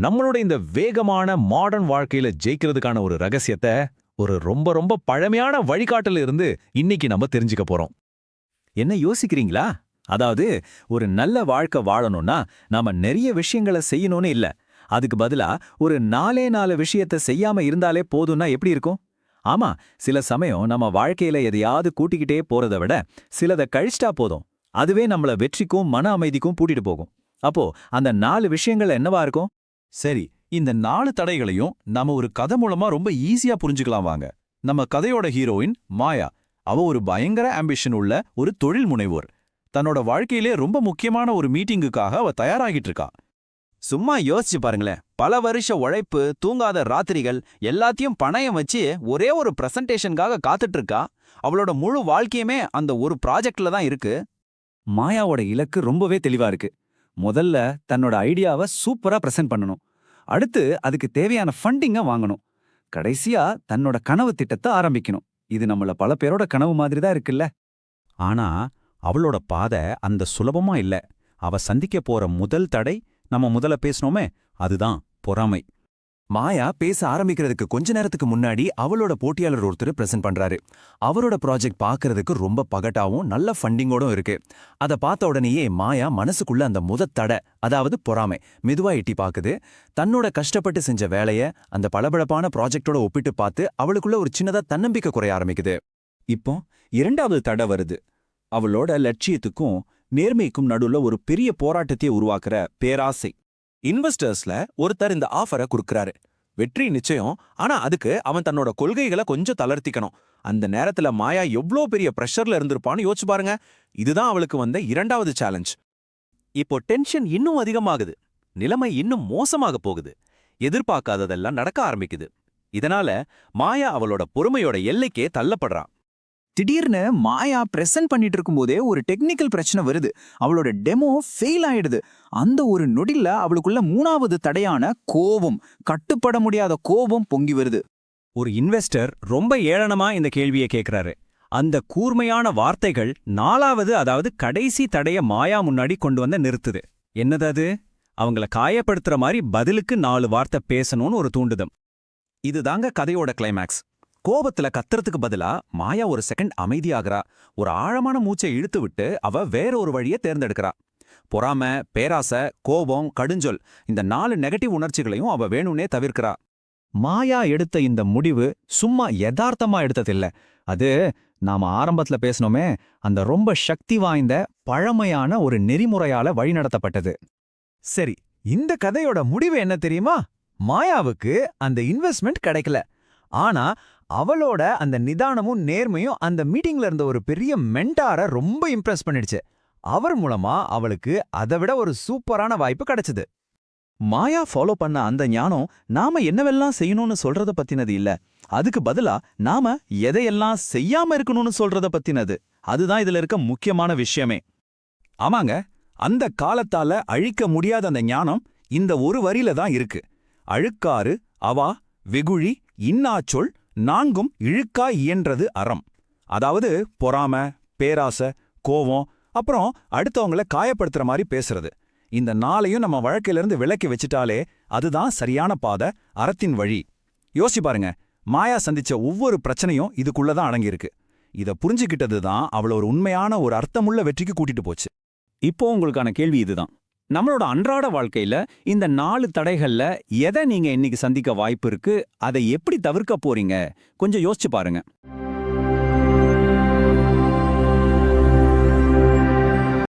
நம்மளோட இந்த வேகமான மாடர்ன் வாழ்க்கையில ஜெயிக்கிறதுக்கான ஒரு ரகசியத்தை ஒரு ரொம்ப ரொம்ப பழமையான வழிகாட்டல இருந்து இன்னைக்கு நம்ம தெரிஞ்சுக்க போறோம். என்ன யோசிக்கிறீங்களா? அதாவது ஒரு நல்ல வாழ்க்கை வாழணும்னா நாம நிறைய விஷயங்களை செய்யணும்னு இல்ல. அதுக்கு பதிலா ஒரு 4 விஷயத்தை செய்யாம இருந்தாலே போதும்னா எப்படி இருக்கும்? ஆமா, சில சமயம் நம்ம வாழ்க்கையில எதையாவது கூட்டிக்கிட்டே போறதை விட சிலதை கழிச்சிட்டா போதும். அதுவே நம்மள வெற்றிக்கும் மன அமைதிக்கும் பூட்டிட்டு போகும். அப்போ அந்த 4 விஷயங்கள் என்னவா இருக்கும்? சரி, இந்த 4 தடைகளையும் நாம ஒரு கதை மூலமா ரொம்ப ஈஸியா புரிஞ்சுக்கலாம் வாங்க. நம்ம கதையோட ஹீரோயின் மாயா. அவ ஒரு பயங்கர ஆம்பிஷன் உள்ள ஒரு தொழில் முனைவோர். தன்னோட வாழ்க்கையிலே ரொம்ப முக்கியமான ஒரு மீட்டிங்குக்காக அவ தயாராகிட்டு இருக்கா. சும்மா யோசிச்சு பாருங்களேன். பல வருஷ உழைப்பு, தூங்காத ராத்திரிகள் எல்லாத்தையும் பணயம் வச்சு ஒரே ஒரு பிரசன்டேஷனுக்காக காத்துட்டு இருக்கா. அவளோட முழு வாழ்க்கையுமே அந்த ஒரு ப்ராஜெக்ட்ல தான் இருக்கு. மாயாவோட இலக்கு ரொம்பவே தெளிவா இருக்கு. முதல்ல தன்னோட ஐடியாவை சூப்பரா பிரசன்ட் பண்ணணும். அடுத்து அதுக்கு தேவையான ஃபண்டிங்கை வாங்கணும். கடைசியா தன்னோட கனவு திட்டத்தை ஆரம்பிக்கணும். இது நம்மள பல பேரோட கனவு மாதிரி தான் இருக்குல்ல. ஆனா அவளோட பாதை அந்த சுலபமா இல்ல. அவ சந்திக்க போற முதல் தடை நம்ம முதல்ல பேசணுமே, அதுதான் பொறாமை. மாயா பேச ஆரம்பிக்கிறதுக்கு கொஞ்ச நேரத்துக்கு முன்னாடி அவளோட போட்டியாளர் ஒருத்தர் பிரசன்ட் பண்றாரு. அவரோட ப்ராஜெக்ட் பார்க்கறதுக்கு ரொம்ப பகட்டாவும் நல்ல ஃபண்டிங்கோடும் இருக்கு. அதை பார்த்த உடனேயே மாயா மனசுக்குள்ள அந்த தடை, அதாவது பொறாமை, மெதுவா எட்டி பாக்குது. தன்னோட கஷ்டப்பட்டு செஞ்ச வேலைய அந்த பளபளப்பான ப்ராஜெக்டோட ஒப்பிட்டு பார்த்து அவளுக்குள்ள ஒரு சின்னதா தன்னம்பிக்கை குறைய ஆரம்பிக்குது. இப்போ 2வது தடை வருது. அவளோட லட்சியத்துக்கும் நேர்மைக்கும் நடுவுல ஒரு பெரிய போராட்டத்தை உருவாக்குற பேராசை. இன்வெஸ்டர்ஸ்ல ஒருத்தர் இந்த ஆஃபரை கொடுக்கறாரு. வெற்றி நிச்சயம், ஆனா அதுக்கு அவன் தன்னோட கொள்கைகளை கொஞ்சம் தளர்த்திக்கணும். அந்த நேரத்துல மாயா எவ்ளோ பெரிய பிரஷர்ல இருந்திருப்பான்னு யோசிச்சு பாருங்க. இதுதான் அவளுக்கு வந்த 2வது சேலஞ்ச். இப்போ டென்ஷன் இன்னும் அதிகமாகுது. நிலைமை இன்னும் மோசமாக போகுது. எதிர்பார்க்காததெல்லாம் நடக்க ஆரம்பிக்குது. இதனால மாயா அவளோட பொறுமையோட எல்லைக்கே தள்ளப்படுறா. திடீர்னு மாயா பிரசன்ட் பண்ணிட்டு இருக்கும்போதே ஒரு டெக்னிக்கல் பிரச்சனை வருது. அவளோட டெமோ ஃபெயில் ஆயிடுது. அந்த ஒரு நொடில அவளுக்குள்ள 3வது தடையான கோபம், கட்டுப்பட முடியாத கோபம் பொங்கி வருது. ஒரு இன்வெஸ்டர் ரொம்ப ஏளனமா இந்த கேள்வியை கேட்கிறாரு. அந்த கூர்மையான வார்த்தைகள் 4வது, அதாவது கடைசி தடைய மாயா முன்னாடி கொண்டு வந்து நிறுத்துது. என்னது அது? அவங்கள காயப்படுத்துற மாதிரி பதிலுக்கு 4 வார்த்தை பேசணும்னு ஒரு தூண்டுதம். இதுதாங்க கதையோட கிளைமேக்ஸ். கோபத்துல கத்துறதுக்கு பதிலா மாயா ஒரு செகண்ட் அமைதியாகிறா. ஒரு ஆழமான மூச்சை இழுத்து விட்டு அவ வேற ஒரு வழியை தேர்ந்தெடுக்கிறா. பொறாமை, பேராசை, கோபம், கடுஞ்சொல், இந்த 4 நெகட்டிவ் உணர்ச்சிகளையும் அவ வேணும்னே தவிர்க்கிறா. மாயா எடுத்த இந்த முடிவு சும்மா யதார்த்தமா எடுத்ததில்ல. அது நாம ஆரம்பத்துல பேசணுமே, அந்த ரொம்ப சக்தி வாய்ந்த பழமையான ஒரு நெறிமுறையால வழிநடத்தப்பட்டது. சரி, இந்த கதையோட முடிவு என்ன தெரியுமா? மாயாவுக்கு அந்த இன்வெஸ்ட்மெண்ட் கிடைக்கல. ஆனா அவளோட அந்த நிதானமும் நேர்மையும் அந்த மீட்டிங்ல இருந்த ஒரு பெரிய மென்டாரை ரொம்ப இம்ப்ரெஸ் பண்ணிடுச்சு. அவர் மூலமா அவளுக்கு அதை விட ஒரு சூப்பரான வாய்ப்பு கிடைச்சது. மாயா ஃபாலோ பண்ண அந்த ஞானம் நாம என்னவெல்லாம் செய்யணும்னு சொல்றத பத்தினது இல்ல. அதுக்கு பதிலா நாம எதையெல்லாம் செய்யாம இருக்கணும்னு சொல்றத பத்தினது. அதுதான் இதுல இருக்க முக்கியமான விஷயமே. ஆமாங்க, அந்த காலத்தால அழிக்க முடியாத அந்த ஞானம் இந்த ஒரு வரியில தான் இருக்கு. அழுக்காறு அவா வெகுழி இன்னாச்சொல் 4ம் இழுக்கா இயன்றது அறம். அதாவது பொறாமை, பேராசை, கோவம், அப்புறம் அடுத்தவங்கள காயப்படுத்துற மாதிரி பேசுறது. இந்த 4ஐயும் நம்ம வாழ்க்கையிலிருந்து விலக்கி வச்சிட்டாலே அதுதான் சரியான பாதை, அறத்தின் வழி. யோசிச்சு பாருங்க, மாயா சந்திச்ச ஒவ்வொரு பிரச்சனையும் இதுக்குள்ளதான் அடங்கியிருக்கு. இத புரிஞ்சுக்கிட்டது தான் அவள ஒரு உண்மையான ஒரு அர்த்தமுள்ள வெற்றிக்கு கூட்டிட்டு போச்சு. இப்போ உங்களுக்கான கேள்வி இதுதான். நம்மளோட அன்றாட வாழ்க்கையில இந்த 4 தடைகள்ல எதை நீங்க இன்னைக்கு சந்திக்க வாய்ப்பு இருக்கு? அதை எப்படி தவிர்க்க போறீங்க? கொஞ்சம் யோசிச்சு பாருங்க.